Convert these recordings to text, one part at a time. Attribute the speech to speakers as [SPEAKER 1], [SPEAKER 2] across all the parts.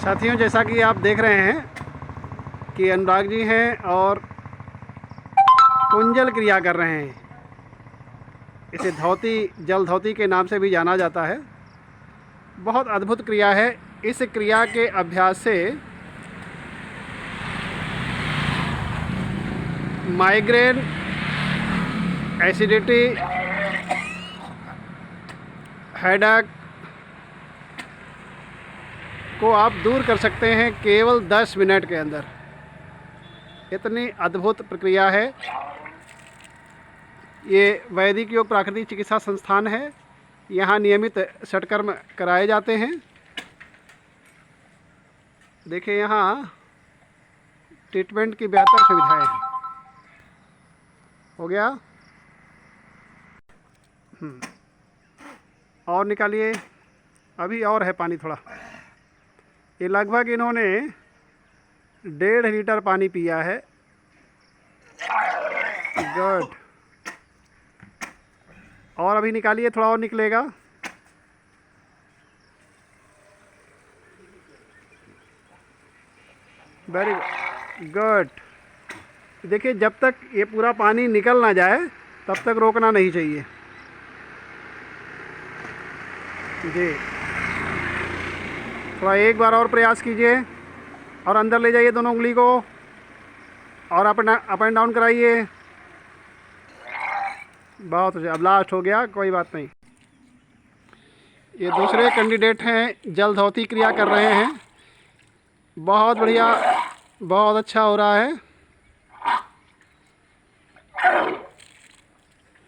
[SPEAKER 1] साथियों, जैसा कि आप देख रहे हैं कि अनुराग जी हैं और कुंजल क्रिया कर रहे हैं। इसे धौती, जल धौती के नाम से भी जाना जाता है। बहुत अद्भुत क्रिया है। इस क्रिया के अभ्यास से माइग्रेन, एसिडिटी, हेडेक को आप दूर कर सकते हैं केवल 10 मिनट के अंदर। इतनी अद्भुत प्रक्रिया है। ये वैदिक योग प्राकृतिक चिकित्सा संस्थान है। यहाँ नियमित षटकर्म कराए जाते हैं। देखिए, यहाँ ट्रीटमेंट की बेहतर सुविधाएं हैं। हो गया। और निकालिए, अभी और है पानी थोड़ा। ये लगभग इन्होंने 1.5 लीटर पानी पिया है। गुड। और अभी निकालिए, थोड़ा और निकलेगा। Very good. देखिए, जब तक ये पूरा पानी निकल ना जाए तब तक रोकना नहीं चाहिए जी। थोड़ा एक बार और प्रयास कीजिए और अंदर ले जाइए दोनों उंगली को और अप एंड डाउन कराइए। बहुत अच्छा। अब लास्ट हो गया, कोई बात नहीं। ये दूसरे कैंडिडेट हैं, जल धौती क्रिया कर रहे हैं। बहुत बढ़िया, बहुत अच्छा हो रहा है।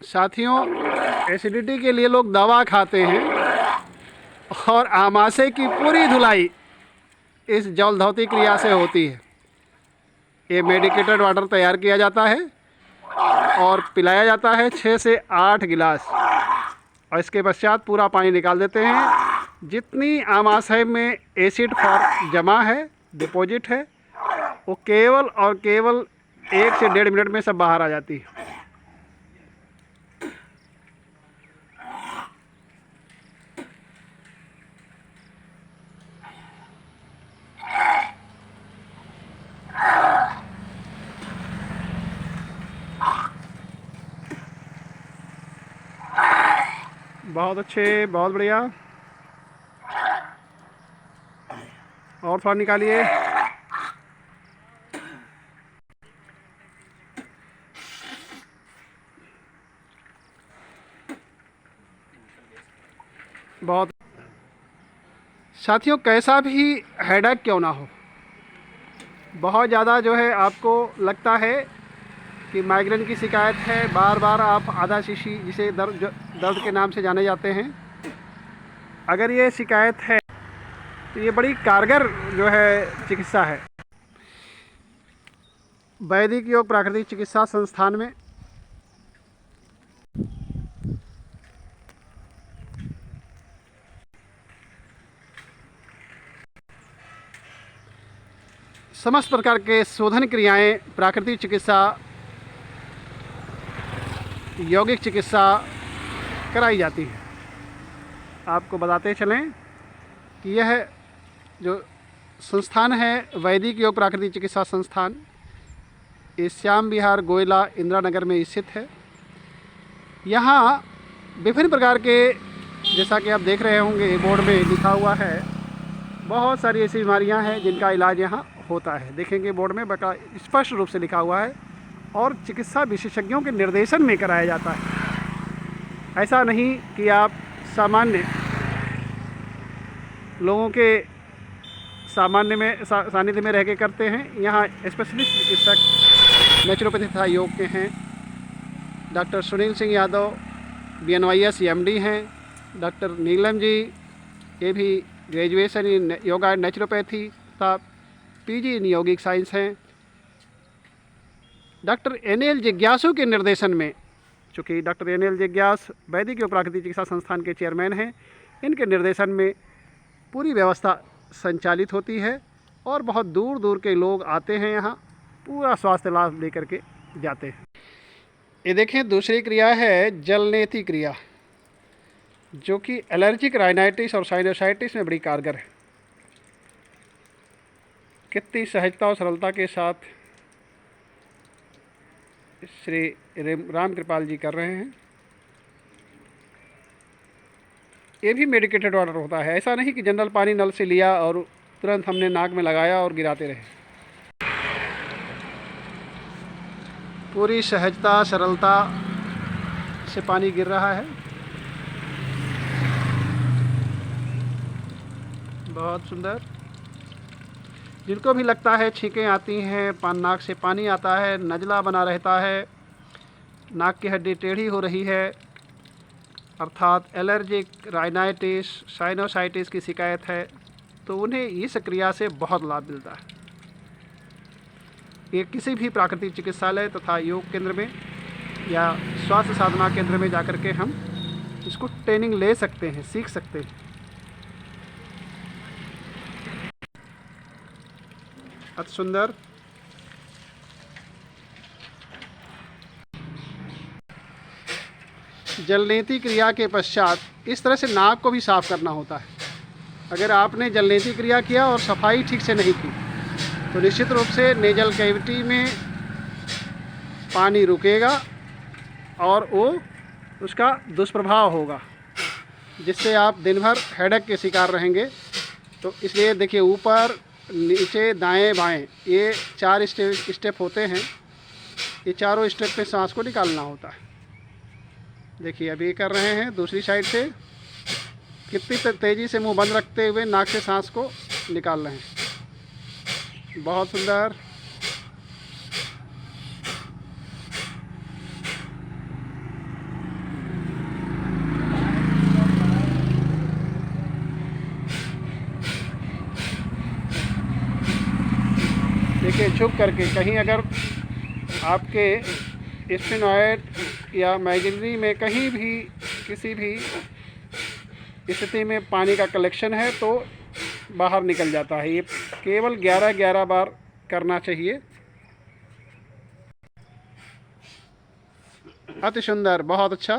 [SPEAKER 1] साथियों, एसिडिटी के लिए लोग दवा खाते हैं और आमाशय की पूरी धुलाई इस जल धौती क्रिया से होती है। ये मेडिकेटेड वाटर तैयार किया जाता है और पिलाया जाता है 6 से 8 गिलास, और इसके पश्चात पूरा पानी निकाल देते हैं। जितनी आमाशय में एसिड फॉर्म जमा है, डिपॉजिट है, वो केवल और केवल 1 से 1.5 मिनट में सब बाहर आ जाती है। बहुत अच्छे, बहुत बढ़िया। और थोड़ा निकालिए। बहुत। साथियों, कैसा भी हेडेक क्यों ना हो, बहुत ज़्यादा जो है आपको लगता है कि माइग्रेन की शिकायत है, बार बार आप आधा शीशी, जिसे दर्द के नाम से जाने जाते हैं, अगर ये शिकायत है तो ये बड़ी कारगर जो है चिकित्सा है। वैदिक योग प्राकृतिक चिकित्सा संस्थान में समस्त प्रकार के शोधन क्रियाएं, प्राकृतिक चिकित्सा, यौगिक चिकित्सा कराई जाती है। आपको बताते चलें कि यह जो संस्थान है वैदिक योग प्राकृतिक चिकित्सा संस्थान, ये श्याम विहार गोयला इंदिरा नगर में स्थित है। यहाँ विभिन्न प्रकार के, जैसा कि आप देख रहे होंगे बोर्ड में लिखा हुआ है, बहुत सारी ऐसी बीमारियाँ हैं जिनका इलाज यहाँ होता है। देखेंगे बोर्ड में बड़ा स्पष्ट रूप से लिखा हुआ है, और चिकित्सा विशेषज्ञों के निर्देशन में कराया जाता है। ऐसा नहीं कि आप सामान्य लोगों के सानिध्य में रह के करते हैं। यहाँ स्पेशलिस्ट चिकित्सक नेचुरोपैथी तथा योग के हैं। Doctor Sunil Singh Yadav BNYS MD हैं। डॉक्टर नीलम जी, ये भी graduation in yoga and naturopathy तथा PG इन यौगिक साइंस हैं। डॉक्टर NL जिज्ञासु के निर्देशन में, चूँकि डॉक्टर NL जिज्ञास वैदिक योग प्राकृतिक चिकित्सा संस्थान के चेयरमैन हैं, इनके निर्देशन में पूरी व्यवस्था संचालित होती है और बहुत दूर दूर के लोग आते हैं, यहाँ पूरा स्वास्थ्य लाभ लेकर के जाते हैं। ये देखें, दूसरी क्रिया है जलनेति क्रिया, जो कि एलर्जिक राइनाइटिस और साइनसाइटिस में बड़ी कारगर है। कितनी सहजता और सरलता के साथ श्री राम कृपाल जी कर रहे हैं। ये भी मेडिकेटेड वाटर होता है, ऐसा नहीं कि जनरल पानी नल से लिया और तुरंत हमने नाक में लगाया और गिराते रहे। पूरी सहजता सरलता से पानी गिर रहा है, बहुत सुंदर। जिनको भी लगता है छींकें आती हैं, नाक से पानी आता है, नज़ला बना रहता है, नाक की हड्डी टेढ़ी हो रही है, अर्थात एलर्जिक राइनाइटिस साइनोसाइटिस की शिकायत है, तो उन्हें इस क्रिया से बहुत लाभ मिलता है। ये किसी भी प्राकृतिक चिकित्सालय तथा योग केंद्र में या स्वास्थ्य साधना केंद्र में जाकर के हम इसको ट्रेनिंग ले सकते हैं, सीख सकते हैं। अति सुंदर। जलनेती क्रिया के पश्चात इस तरह से नाक को भी साफ करना होता है। अगर आपने जलनेती क्रिया किया और सफाई ठीक से नहीं की तो निश्चित रूप से नेजल कैविटी में पानी रुकेगा और वो उसका दुष्प्रभाव होगा, जिससे आप दिन भर हेडेक के शिकार रहेंगे। तो इसलिए देखिए, ऊपर नीचे दाएं बाएं ये 4 स्टेप होते हैं। ये चारों स्टेप पे सांस को निकालना होता है। देखिए अभी कर रहे हैं दूसरी साइड से, कितनी तेज़ी से मुंह बंद रखते हुए नाक से सांस को निकाल रहे हैं। बहुत सुंदर। देखिए झुक करके, कहीं अगर आपके स्फिनॉइड या मैजिनरी में कहीं भी किसी भी स्थिति में पानी का कलेक्शन है तो बाहर निकल जाता है। ये केवल 11 बार करना चाहिए। अति सुंदर, बहुत अच्छा।